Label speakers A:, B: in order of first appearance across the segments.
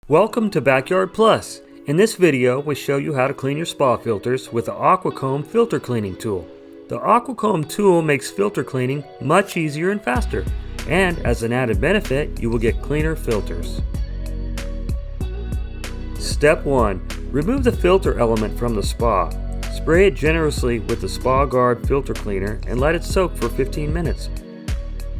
A: Welcome to Backyard Plus. In this video, we show you how to clean your spa filters with the Aqua Comb filter cleaning tool. The Aqua Comb tool makes filter cleaning much easier and faster, and as an added benefit, you will get cleaner filters. Step 1. Remove the filter element from the spa. Spray it generously with the SpaGuard filter cleaner and let it soak for 15 minutes.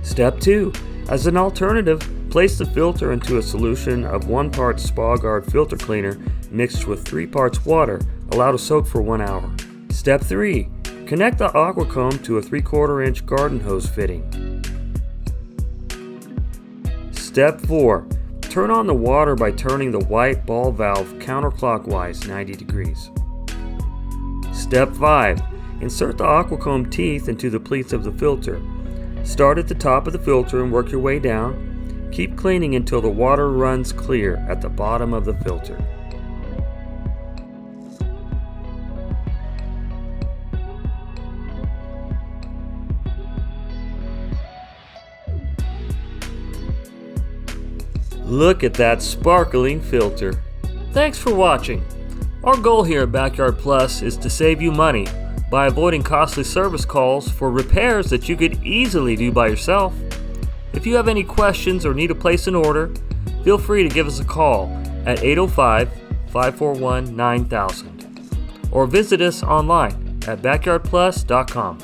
A: Step 2. As an alternative, place the filter into a solution of 1 part SpaGuard filter cleaner mixed with 3 parts water. Allow to soak for 1 hour. Step 3. Connect the Aqua Comb to a 3/4 inch garden hose fitting. Step 4. Turn on the water by turning the white ball valve counterclockwise 90 degrees. Step 5. Insert the Aqua Comb teeth into the pleats of the filter. Start at the top of the filter and work your way down. Keep cleaning until the water runs clear at the bottom of the filter. Look at that sparkling filter. Thanks for watching. Our goal here at Backyard Plus is to save you money by avoiding costly service calls for repairs that you could easily do by yourself. If you have any questions or need to place an order, feel free to give us a call at 805-541-9000 or visit us online at backyardplus.com.